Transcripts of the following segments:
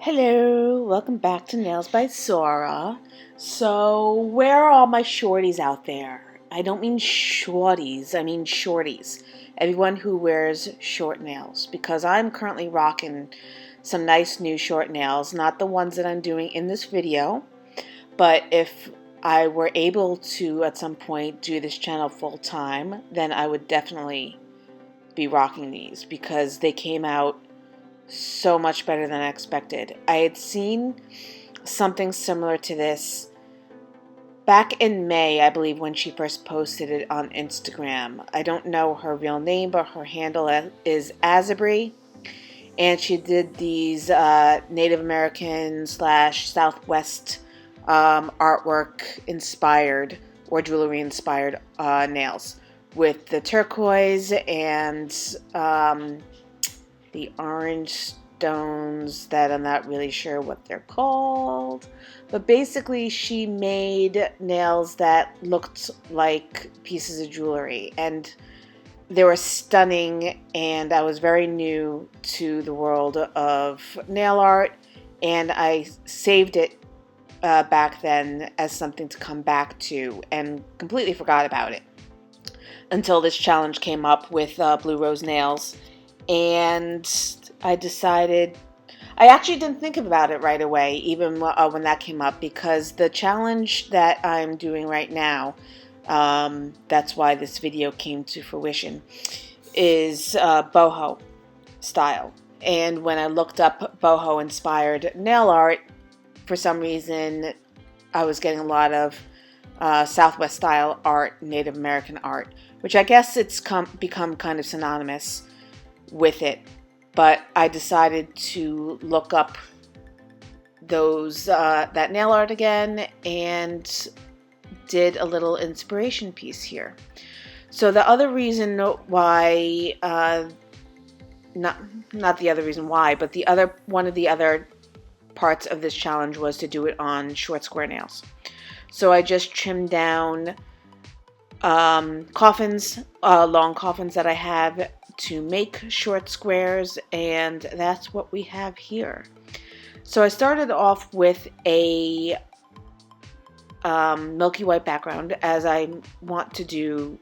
Hello, welcome back to Nails by Sora. So, where are all my shorties out there? I don't mean shorties, I mean shorties. Everyone who wears short nails. Because I'm currently rocking some nice new short nails. Not the ones that I'm doing in this video. But if I were able to, at some point, do this channel full time, then I would definitely be rocking these. Because they came out so much better than I expected. I had seen something similar to this back in May, I believe, when she first posted it on Instagram. I don't know her real name, but her handle is Azabri, and she did these Native American / Southwest artwork inspired or jewelry inspired nails with the turquoise and the orange stones that I'm not really sure what they're called. But basically she made nails that looked like pieces of jewelry, and they were stunning, and I was very new to the world of nail art, and I saved it back then as something to come back to and completely forgot about it until this challenge came up with Blue Rose Nails. And I decided, I actually didn't think about it right away, even when that came up, because the challenge that I'm doing right now, that's why this video came to fruition, is BOHO style. And when I looked up BOHO inspired nail art, for some reason I was getting a lot of Southwest style art, Native American art, which I guess it's become kind of synonymous with it. But I decided to look up those that nail art again and did a little inspiration piece here. So the other reason why, not the other reason why, but one of the other parts of this challenge was to do it on short square nails. So I just trimmed down coffins, long coffins that I have to make short squares, and that's what we have here. So I started off with a milky white background, as I want to do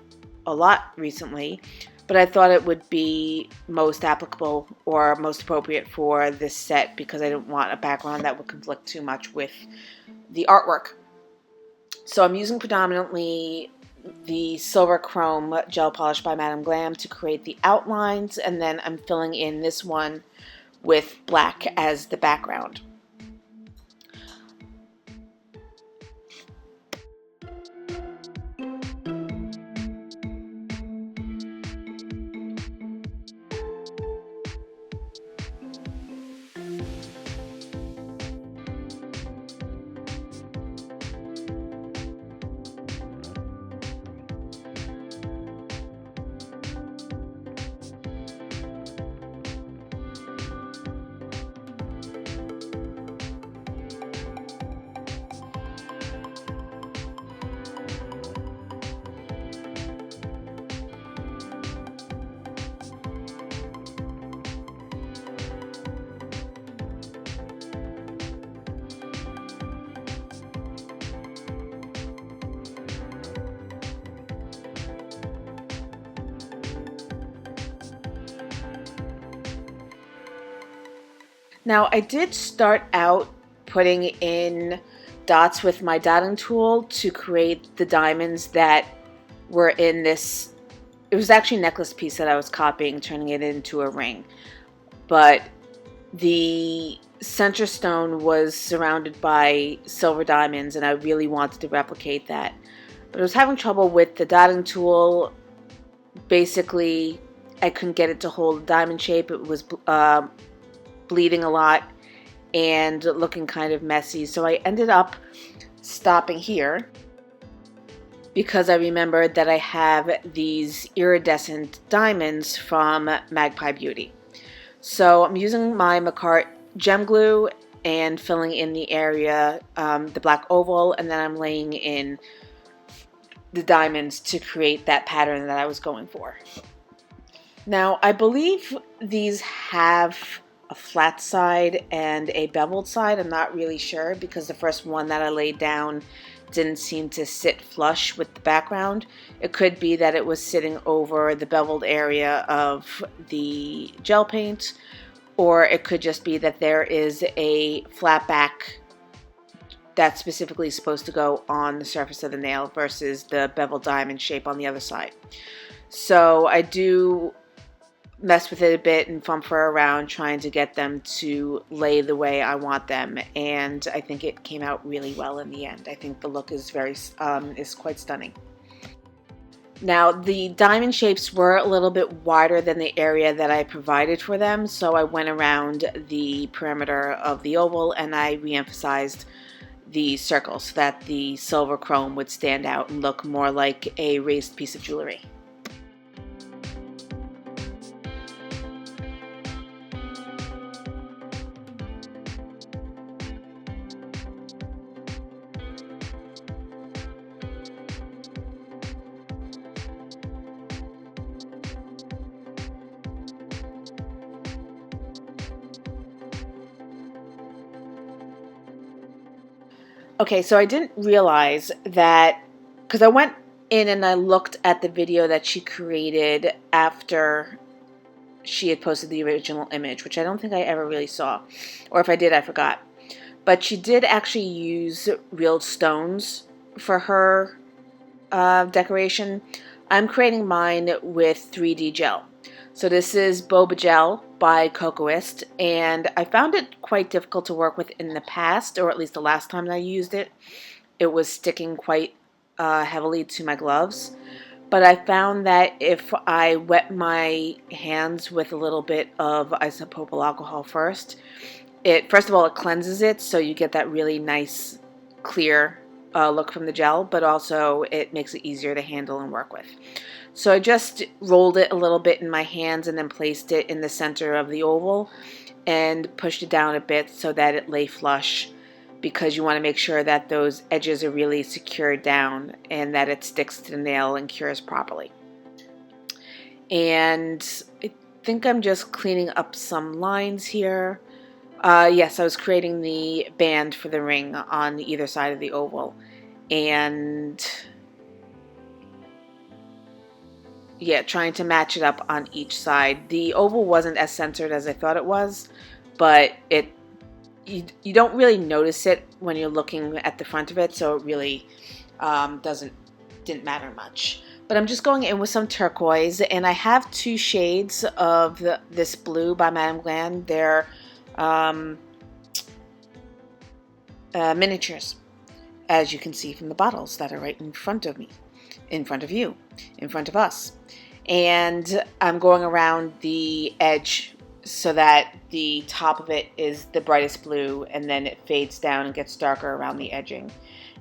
a lot recently, but I thought it would be most applicable or most appropriate for this set because I didn't want a background that would conflict too much with the artwork. So I'm using predominantly the silver chrome gel polish by Madame Glam to create the outlines, and then I'm filling in this one with black as the background. Now, I did start out putting in dots with my dotting tool to create the diamonds that were in this. It was actually a necklace piece that I was copying, turning it into a ring. But the center stone was surrounded by silver diamonds, and I really wanted to replicate that. But I was having trouble with the dotting tool. Basically, I couldn't get it to hold a diamond shape. It was bleeding a lot and looking kind of messy, so I ended up stopping here because I remembered that I have these iridescent diamonds from Magpie Beauty. So I'm using my Makartt gem glue and filling in the area, the black oval, and then I'm laying in the diamonds to create that pattern that I was going for. Now, I believe these have a flat side and a beveled side. I'm not really sure because the first one that I laid down didn't seem to sit flush with the background. It could be that it was sitting over the beveled area of the gel paint, or it could just be that there is a flat back that's specifically supposed to go on the surface of the nail versus the beveled diamond shape on the other side. So I do mess with it a bit and fumfer around trying to get them to lay the way I want them, and I think it came out really well in the end. I think the look is is quite stunning. Now the diamond shapes were a little bit wider than the area that I provided for them, so I went around the perimeter of the oval and I re-emphasized the circle so that the silver chrome would stand out and look more like a raised piece of jewelry. Okay, so I didn't realize that, because I went in and I looked at the video that she created after she had posted the original image, which I don't think I ever really saw, or if I did, I forgot. But she did actually use real stones for her decoration. I'm creating mine with 3D gel. So this is BOHO gel by Kokoist, and I found it quite difficult to work with in the past, or at least the last time I used it. It was sticking quite heavily to my gloves. But I found that if I wet my hands with a little bit of isopropyl alcohol first of all, it cleanses it, so you get that really nice, clear look from the gel, but also it makes it easier to handle and work with. So I just rolled it a little bit in my hands and then placed it in the center of the oval and pushed it down a bit so that it lay flush, because you want to make sure that those edges are really secured down and that it sticks to the nail and cures properly. And I think I'm just cleaning up some lines here. Yes, I was creating the band for the ring on either side of the oval, and yeah, trying to match it up on each side. The oval wasn't as centered as I thought it was, but you don't really notice it when you're looking at the front of it, so it really didn't matter much. But I'm just going in with some turquoise, and I have two shades of this blue by Madame Glam. They're miniatures, as you can see from the bottles that are right in front of me, in front of you, in front of us. And I'm going around the edge so that the top of it is the brightest blue, and then it fades down and gets darker around the edging.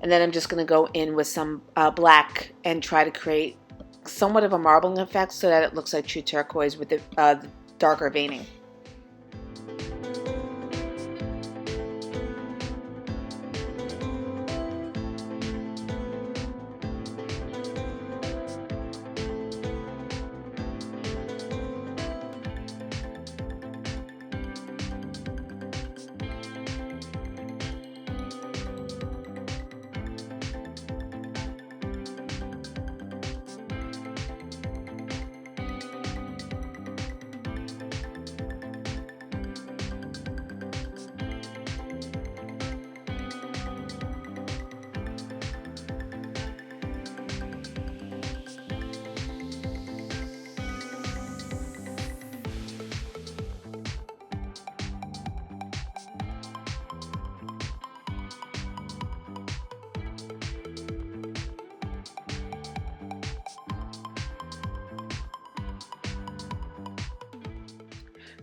And then I'm just going to go in with some black and try to create somewhat of a marbling effect so that it looks like true turquoise with the darker veining.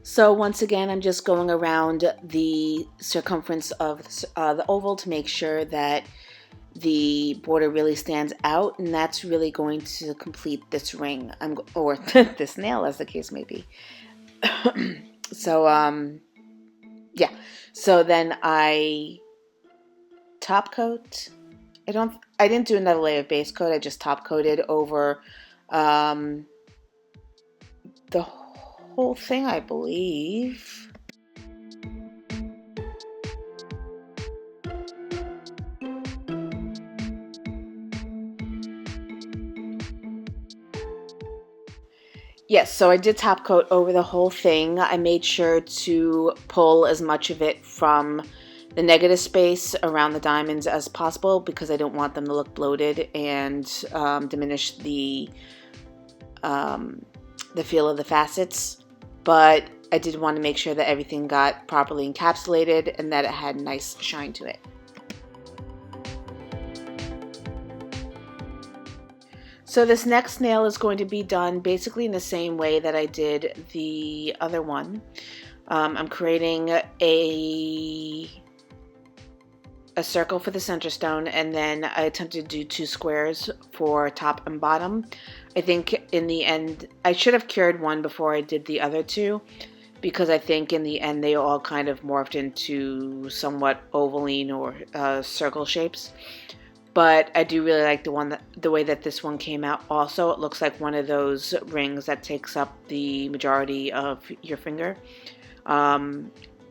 So once again, I'm just going around the circumference of the oval to make sure that the border really stands out, and that's really going to complete this ring, or this nail, as the case may be. So yeah, so then I top coat. I didn't do another layer of base coat. I just top coated over the whole thing, I believe. Yes, so I did top coat over the whole thing. I made sure to pull as much of it from the negative space around the diamonds as possible because I don't want them to look bloated and diminish the feel of the facets. But I did want to make sure that everything got properly encapsulated and that it had a nice shine to it. So this next nail is going to be done basically in the same way that I did the other one. I'm creating a circle for the center stone, and then I attempted to do 2 squares for top and bottom. I think in the end, I should have cured one before I did the other 2, because I think in the end they all kind of morphed into somewhat ovaline or circle shapes. But I do really like the way that this one came out. Also, it looks like one of those rings that takes up the majority of your finger,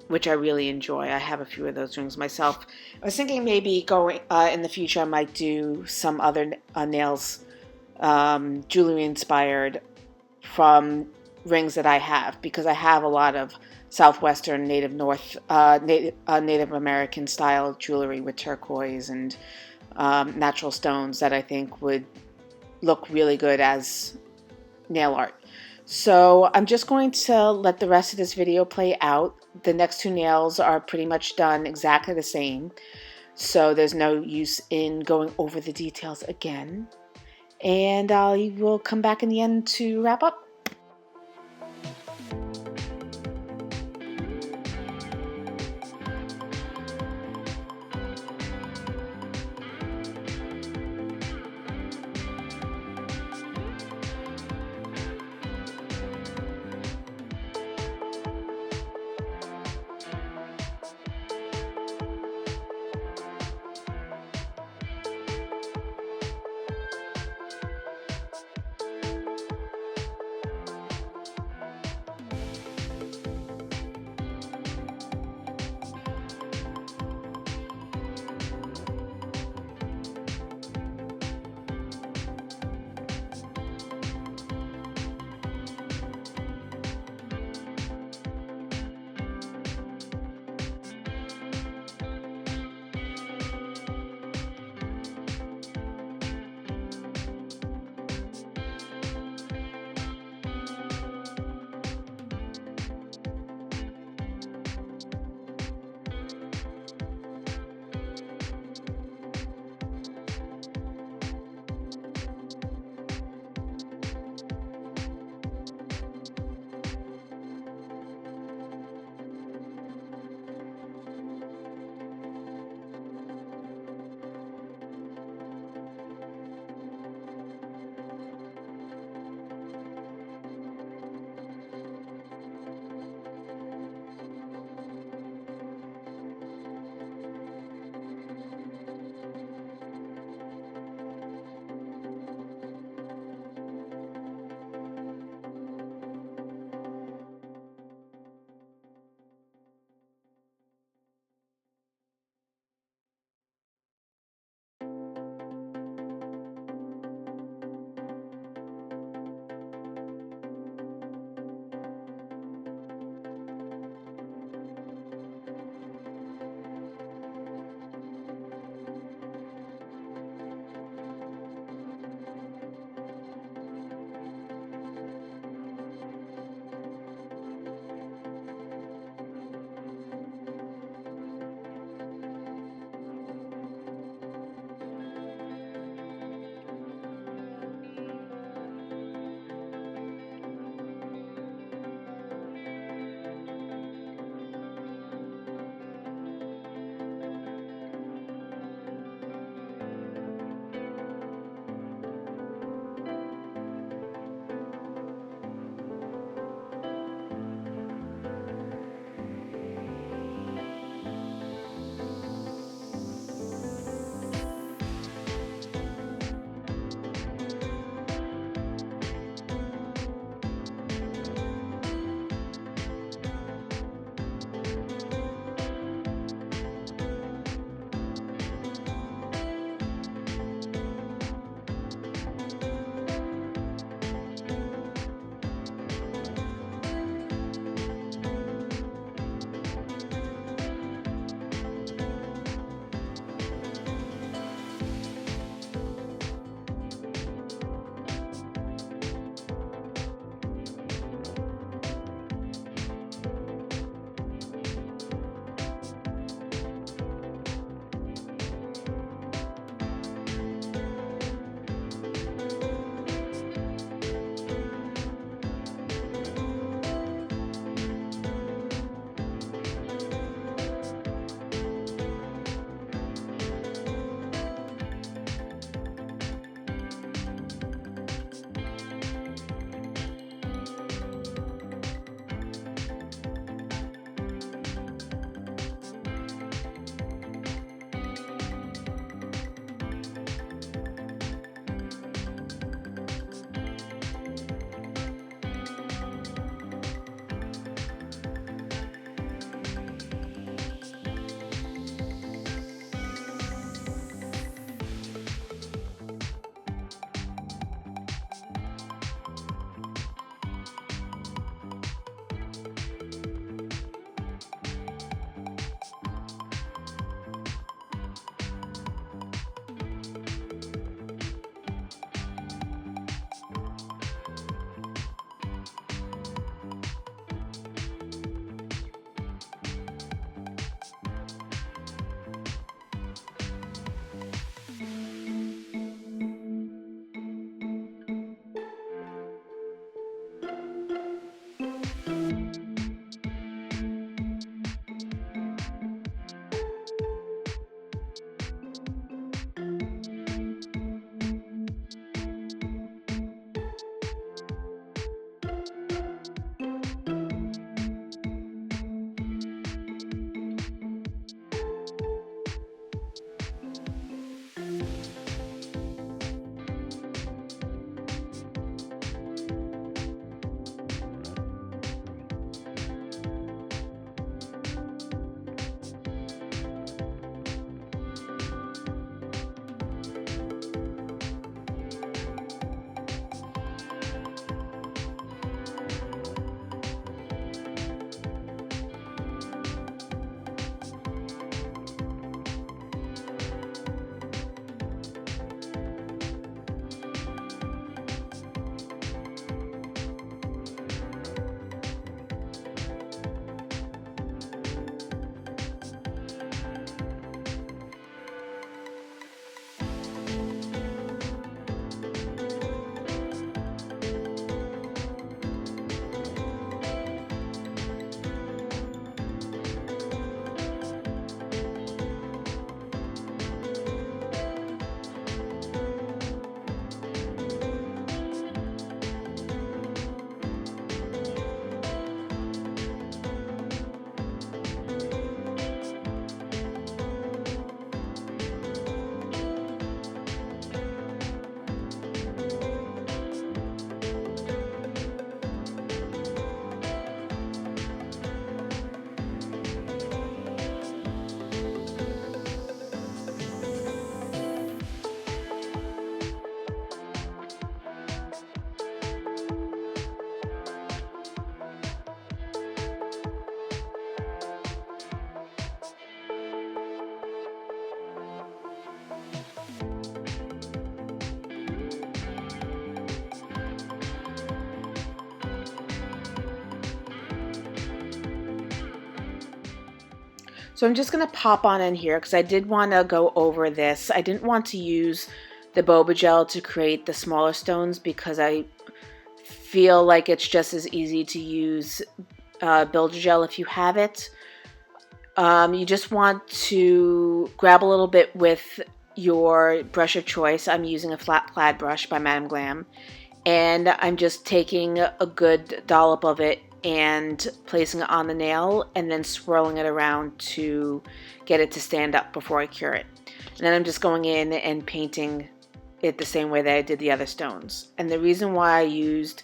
which I really enjoy. I have a few of those rings myself. I was thinking maybe going in the future I might do some other nails, jewelry inspired from rings that I have, because I have a lot of Southwestern Native American style jewelry with turquoise and natural stones that I think would look really good as nail art. So I'm just going to let the rest of this video play out. The next 2 nails are pretty much done exactly the same, so there's no use in going over the details again. And I will come back in the end to wrap up. So I'm just going to pop on in here because I did want to go over this. I didn't want to use the boba gel to create the smaller stones because I feel like it's just as easy to use builder gel if you have it. You just want to grab a little bit with your brush of choice. I'm using a flat plaid brush by Madame Glam, and I'm just taking a good dollop of it and placing it on the nail and then swirling it around to get it to stand up before I cure it. And then I'm just going in and painting it the same way that I did the other stones. And the reason why I used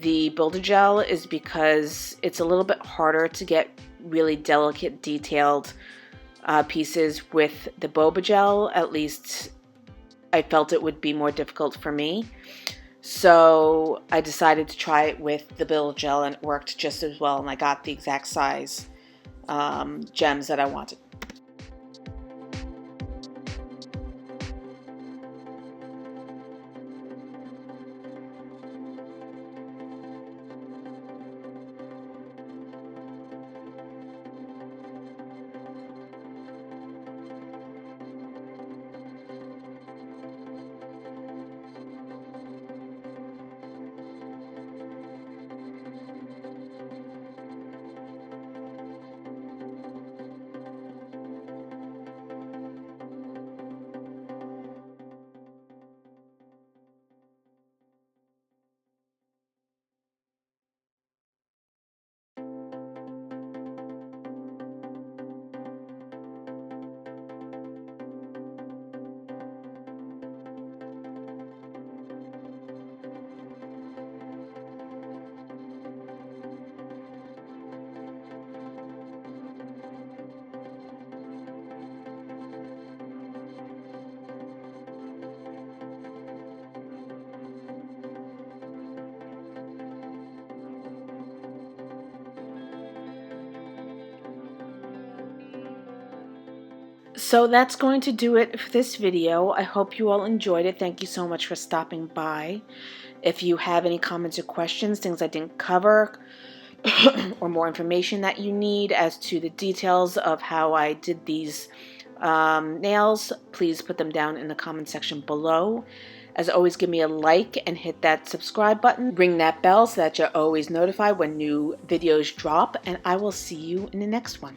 the builder gel is because it's a little bit harder to get really delicate, detailed pieces with the boba gel. At least I felt it would be more difficult for me. So I decided to try it with the builder gel, and it worked just as well, and I got the exact size gems that I wanted. So that's going to do it for this video. I hope you all enjoyed it. Thank you so much for stopping by. If you have any comments or questions, things I didn't cover, or more information that you need as to the details of how I did these nails, please put them down in the comment section below. As always, give me a like and hit that subscribe button. Ring that bell so that you're always notified when new videos drop, and I will see you in the next one.